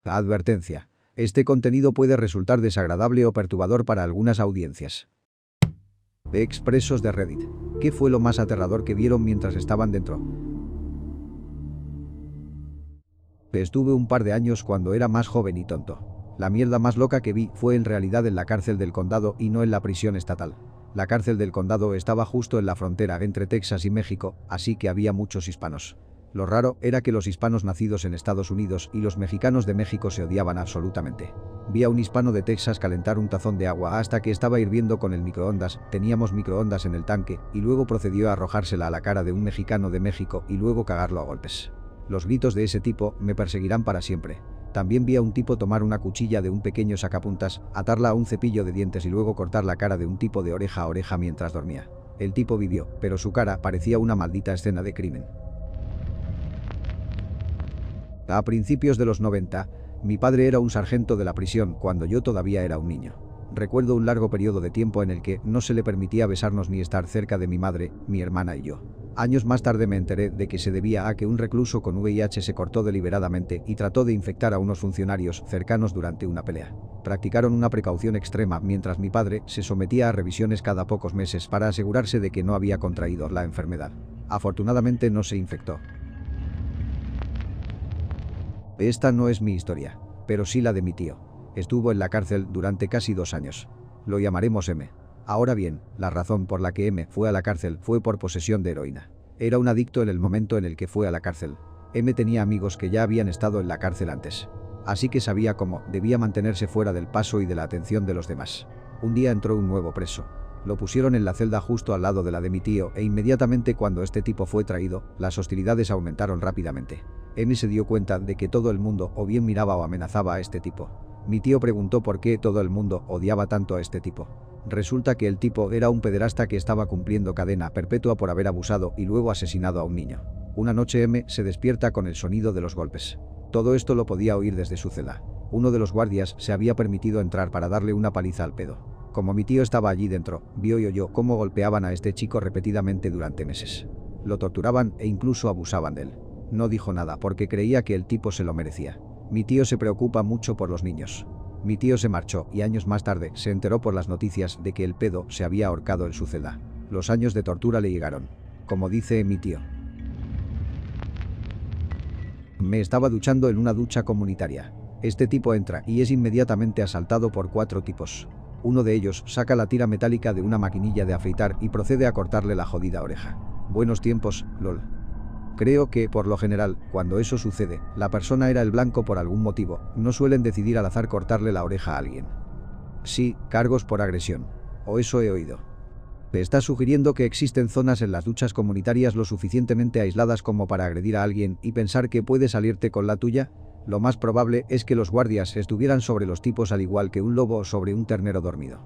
Advertencia. Este contenido puede resultar desagradable o perturbador para algunas audiencias. Expresos de Reddit. ¿Qué fue lo más aterrador que vieron mientras estaban dentro? Estuve un par de años cuando era más joven y tonto. La mierda más loca que vi fue en realidad en la cárcel del condado y no en la prisión estatal. La cárcel del condado estaba justo en la frontera entre Texas y México, así que había muchos hispanos. Lo raro era que los hispanos nacidos en Estados Unidos y los mexicanos de México se odiaban absolutamente. Vi a un hispano de Texas calentar un tazón de agua hasta que estaba hirviendo con el microondas, teníamos microondas en el tanque, y luego procedió a arrojársela a la cara de un mexicano de México y luego cagarlo a golpes. Los gritos de ese tipo me perseguirán para siempre. También vi a un tipo tomar una cuchilla de un pequeño sacapuntas, atarla a un cepillo de dientes y luego cortar la cara de un tipo de oreja a oreja mientras dormía. El tipo vivió, pero su cara parecía una maldita escena de crimen. A principios de los 90, mi padre era un sargento de la prisión cuando yo todavía era un niño. Recuerdo un largo periodo de tiempo en el que no se le permitía besarnos ni estar cerca de mi madre, mi hermana y yo. Años más tarde me enteré de que se debía a que un recluso con VIH se cortó deliberadamente y trató de infectar a unos funcionarios cercanos durante una pelea. Practicaron una precaución extrema mientras mi padre se sometía a revisiones cada pocos meses para asegurarse de que no había contraído la enfermedad. Afortunadamente no se infectó. Esta no es mi historia, pero sí la de mi tío. Estuvo en la cárcel durante casi 2 años. Lo llamaremos M. Ahora bien, la razón por la que M fue a la cárcel fue por posesión de heroína. Era un adicto en el momento en el que fue a la cárcel. M tenía amigos que ya habían estado en la cárcel antes. Así que sabía cómo debía mantenerse fuera del paso y de la atención de los demás. Un día entró un nuevo preso. Lo pusieron en la celda justo al lado de la de mi tío e inmediatamente cuando este tipo fue traído, las hostilidades aumentaron rápidamente. M se dio cuenta de que todo el mundo o bien miraba o amenazaba a este tipo. Mi tío preguntó por qué todo el mundo odiaba tanto a este tipo. Resulta que el tipo era un pederasta que estaba cumpliendo cadena perpetua por haber abusado y luego asesinado a un niño. Una noche M se despierta con el sonido de los golpes. Todo esto lo podía oír desde su celda. Uno de los guardias se había permitido entrar para darle una paliza al pedo. Como mi tío estaba allí dentro, vio y oyó cómo golpeaban a este chico repetidamente durante meses. Lo torturaban e incluso abusaban de él. No dijo nada porque creía que el tipo se lo merecía. Mi tío se preocupa mucho por los niños. Mi tío se marchó y años más tarde se enteró por las noticias de que el pedo se había ahorcado en su celda. Los años de tortura le llegaron. Como dice mi tío. Me estaba duchando en una ducha comunitaria. Este tipo entra y es inmediatamente asaltado por 4 tipos. Uno de ellos saca la tira metálica de una maquinilla de afeitar y procede a cortarle la jodida oreja. Buenos tiempos, lol. Creo que, por lo general, cuando eso sucede, la persona era el blanco por algún motivo, no suelen decidir al azar cortarle la oreja a alguien. Sí, cargos por agresión. O eso he oído. ¿Te estás sugiriendo que existen zonas en las duchas comunitarias lo suficientemente aisladas como para agredir a alguien y pensar que puede salirte con la tuya? Lo más probable es que los guardias estuvieran sobre los tipos al igual que un lobo sobre un ternero dormido.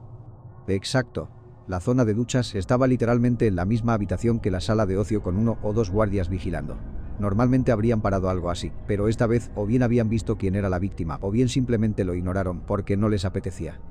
Exacto. La zona de duchas estaba literalmente en la misma habitación que la sala de ocio con 1 o 2 guardias vigilando. Normalmente habrían parado algo así, pero esta vez o bien habían visto quién era la víctima o bien simplemente lo ignoraron porque no les apetecía.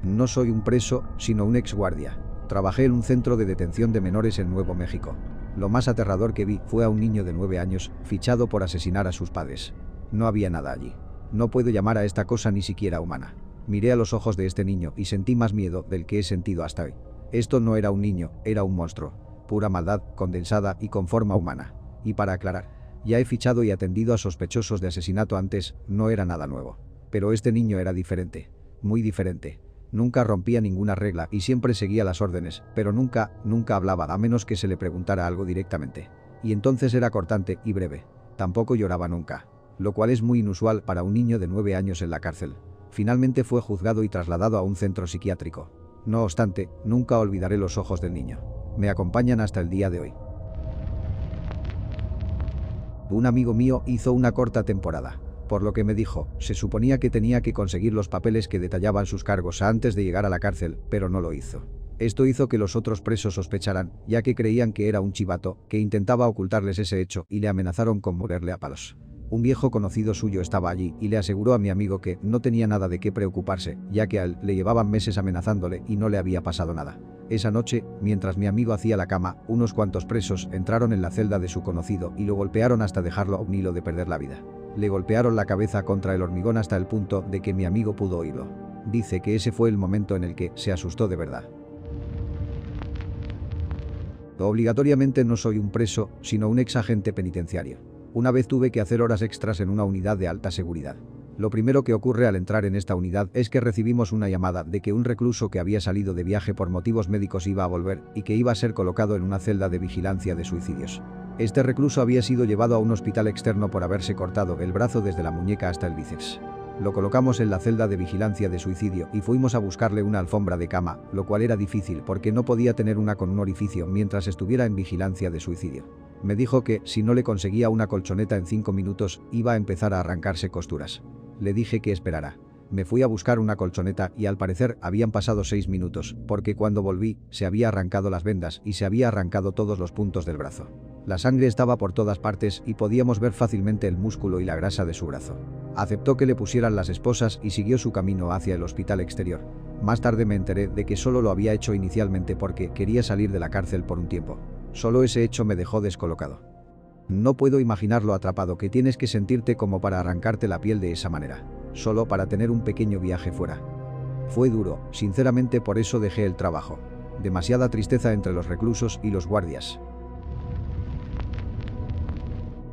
No soy un preso, sino un exguardia. Trabajé en un centro de detención de menores en Nuevo México. Lo más aterrador que vi fue a un niño de 9 años, fichado por asesinar a sus padres. No había nada allí. No puedo llamar a esta cosa ni siquiera humana. Miré a los ojos de este niño y sentí más miedo del que he sentido hasta hoy. Esto no era un niño, era un monstruo. Pura maldad, condensada y con forma humana. Y para aclarar, ya he fichado y atendido a sospechosos de asesinato antes, no era nada nuevo. Pero este niño era diferente. Muy diferente. Nunca rompía ninguna regla y siempre seguía las órdenes, pero nunca hablaba a menos que se le preguntara algo directamente. Y entonces era cortante y breve. Tampoco lloraba nunca. Lo cual es muy inusual para un niño de 9 años en la cárcel. Finalmente fue juzgado y trasladado a un centro psiquiátrico. No obstante, nunca olvidaré los ojos del niño. Me acompañan hasta el día de hoy. Un amigo mío hizo una corta temporada. Por lo que me dijo, se suponía que tenía que conseguir los papeles que detallaban sus cargos antes de llegar a la cárcel, pero no lo hizo. Esto hizo que los otros presos sospecharan, ya que creían que era un chivato, que intentaba ocultarles ese hecho y le amenazaron con molerle a palos. Un viejo conocido suyo estaba allí y le aseguró a mi amigo que no tenía nada de qué preocuparse, ya que a él le llevaban meses amenazándole y no le había pasado nada. Esa noche, mientras mi amigo hacía la cama, unos cuantos presos entraron en la celda de su conocido y lo golpearon hasta dejarlo a un hilo de perder la vida. Le golpearon la cabeza contra el hormigón hasta el punto de que mi amigo pudo oírlo. Dice que ese fue el momento en el que se asustó de verdad. Obligatoriamente no soy un preso, sino un exagente penitenciario. Una vez tuve que hacer horas extras en una unidad de alta seguridad. Lo primero que ocurre al entrar en esta unidad es que recibimos una llamada de que un recluso que había salido de viaje por motivos médicos iba a volver y que iba a ser colocado en una celda de vigilancia de suicidios. Este recluso había sido llevado a un hospital externo por haberse cortado el brazo desde la muñeca hasta el bíceps. Lo colocamos en la celda de vigilancia de suicidio y fuimos a buscarle una alfombra de cama, lo cual era difícil porque no podía tener una con un orificio mientras estuviera en vigilancia de suicidio. Me dijo que, si no le conseguía una colchoneta en 5 minutos, iba a empezar a arrancarse costuras. Le dije que esperara. Me fui a buscar una colchoneta y al parecer habían pasado 6 minutos, porque cuando volví, se había arrancado las vendas y se había arrancado todos los puntos del brazo. La sangre estaba por todas partes y podíamos ver fácilmente el músculo y la grasa de su brazo. Aceptó que le pusieran las esposas y siguió su camino hacia el hospital exterior. Más tarde me enteré de que solo lo había hecho inicialmente porque quería salir de la cárcel por un tiempo. Solo ese hecho me dejó descolocado. No puedo imaginar lo atrapado que tienes que sentirte como para arrancarte la piel de esa manera, solo para tener un pequeño viaje fuera. Fue duro, sinceramente por eso dejé el trabajo. Demasiada tristeza entre los reclusos y los guardias.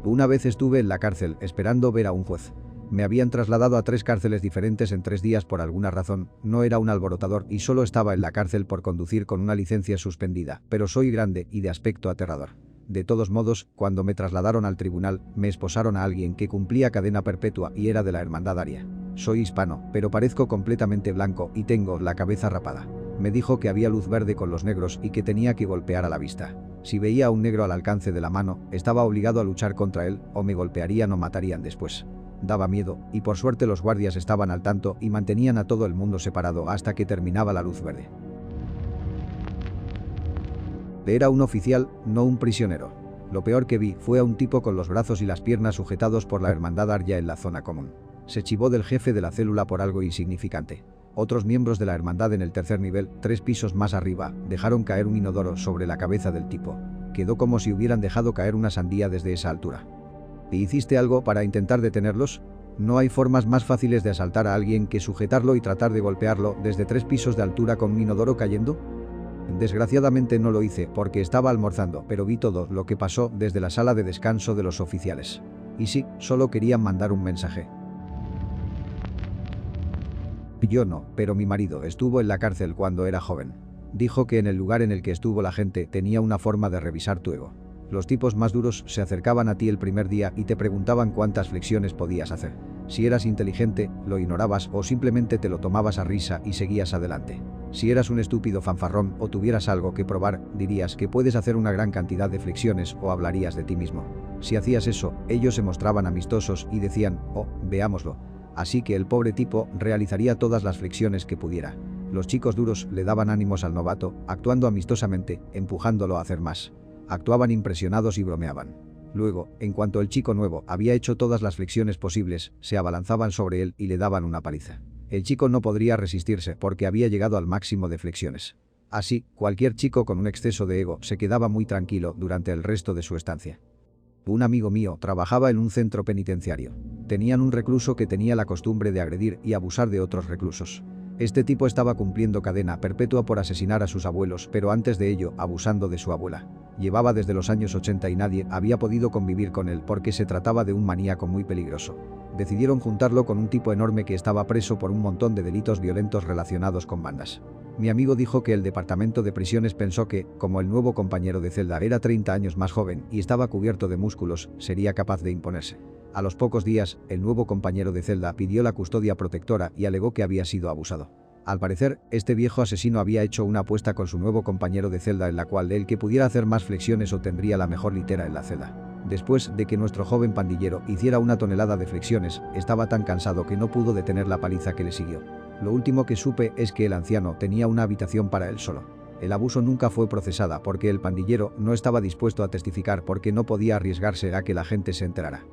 Una vez estuve en la cárcel esperando ver a un juez. Me habían trasladado a 3 cárceles diferentes en 3 días por alguna razón, no era un alborotador y solo estaba en la cárcel por conducir con una licencia suspendida, pero soy grande y de aspecto aterrador. De todos modos, cuando me trasladaron al tribunal, me esposaron a alguien que cumplía cadena perpetua y era de la hermandad aria. Soy hispano, pero parezco completamente blanco y tengo la cabeza rapada. Me dijo que había luz verde con los negros y que tenía que golpear a la vista. Si veía a un negro al alcance de la mano, estaba obligado a luchar contra él, o me golpearían o matarían después. Daba miedo, y por suerte los guardias estaban al tanto y mantenían a todo el mundo separado hasta que terminaba la luz verde. Era un oficial, no un prisionero. Lo peor que vi fue a un tipo con los brazos y las piernas sujetados por la hermandad aria en la zona común. Se chivó del jefe de la célula por algo insignificante. Otros miembros de la hermandad en el 3er nivel, 3 pisos más arriba, dejaron caer un inodoro sobre la cabeza del tipo. Quedó como si hubieran dejado caer una sandía desde esa altura. ¿Y hiciste algo para intentar detenerlos? No hay formas más fáciles de asaltar a alguien que sujetarlo y tratar de golpearlo desde 3 pisos de altura con un inodoro cayendo. Desgraciadamente no lo hice porque estaba almorzando, pero vi todo lo que pasó desde la sala de descanso de los oficiales. Y sí, solo querían mandar un mensaje. Yo no, pero mi marido estuvo en la cárcel cuando era joven. Dijo que en el lugar en el que estuvo la gente tenía una forma de revisar tu ego. Los tipos más duros se acercaban a ti el primer día y te preguntaban cuántas flexiones podías hacer. Si eras inteligente, lo ignorabas o simplemente te lo tomabas a risa y seguías adelante. Si eras un estúpido fanfarrón o tuvieras algo que probar, dirías que puedes hacer una gran cantidad de flexiones o hablarías de ti mismo. Si hacías eso, ellos se mostraban amistosos y decían, oh, veámoslo. Así que el pobre tipo realizaría todas las flexiones que pudiera. Los chicos duros le daban ánimos al novato, actuando amistosamente, empujándolo a hacer más. Actuaban impresionados y bromeaban. Luego, en cuanto el chico nuevo había hecho todas las flexiones posibles, se abalanzaban sobre él y le daban una paliza. El chico no podría resistirse porque había llegado al máximo de flexiones. Así, cualquier chico con un exceso de ego se quedaba muy tranquilo durante el resto de su estancia. Un amigo mío trabajaba en un centro penitenciario. Tenían un recluso que tenía la costumbre de agredir y abusar de otros reclusos. Este tipo estaba cumpliendo cadena perpetua por asesinar a sus abuelos, pero antes de ello, abusando de su abuela. Llevaba desde los años 80 y nadie había podido convivir con él porque se trataba de un maníaco muy peligroso. Decidieron juntarlo con un tipo enorme que estaba preso por un montón de delitos violentos relacionados con bandas. Mi amigo dijo que el departamento de prisiones pensó que, como el nuevo compañero de celda era 30 años más joven y estaba cubierto de músculos, sería capaz de imponerse. A los pocos días, el nuevo compañero de celda pidió la custodia protectora y alegó que había sido abusado. Al parecer, este viejo asesino había hecho una apuesta con su nuevo compañero de celda en la cual el que pudiera hacer más flexiones obtendría la mejor litera en la celda. Después de que nuestro joven pandillero hiciera 1 tonelada de flexiones, estaba tan cansado que no pudo detener la paliza que le siguió. Lo último que supe es que el anciano tenía una habitación para él solo. El abuso nunca fue procesada porque el pandillero no estaba dispuesto a testificar porque no podía arriesgarse a que la gente se enterara.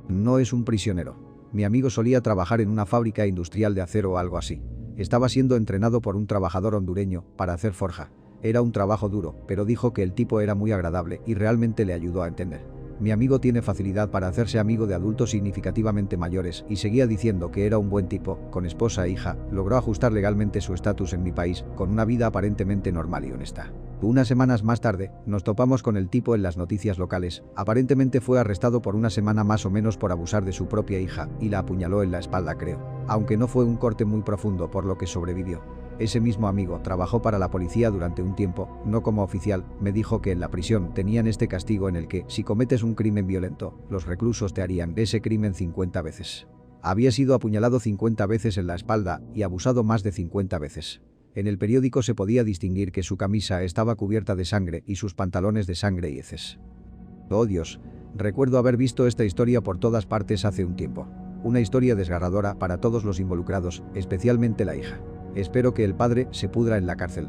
No es un prisionero. Mi amigo solía trabajar en una fábrica industrial de acero o algo así. Estaba siendo entrenado por un trabajador hondureño para hacer forja. Era un trabajo duro, pero dijo que el tipo era muy agradable y realmente le ayudó a entender. Mi amigo tiene facilidad para hacerse amigo de adultos significativamente mayores y seguía diciendo que era un buen tipo, con esposa e hija, logró ajustar legalmente su estatus en mi país, con una vida aparentemente normal y honesta. Unas semanas más tarde, nos topamos con el tipo en las noticias locales. Aparentemente fue arrestado por una semana más o menos por abusar de su propia hija y la apuñaló en la espalda, creo. Aunque no fue un corte muy profundo por lo que sobrevivió. Ese mismo amigo trabajó para la policía durante un tiempo, no como oficial, me dijo que en la prisión tenían este castigo en el que, si cometes un crimen violento, los reclusos te harían ese crimen 50 veces. Había sido apuñalado 50 veces en la espalda y abusado más de 50 veces. En el periódico se podía distinguir que su camisa estaba cubierta de sangre y sus pantalones de sangre y heces. Oh Dios, recuerdo haber visto esta historia por todas partes hace un tiempo. Una historia desgarradora para todos los involucrados, especialmente la hija. Espero que el padre se pudra en la cárcel.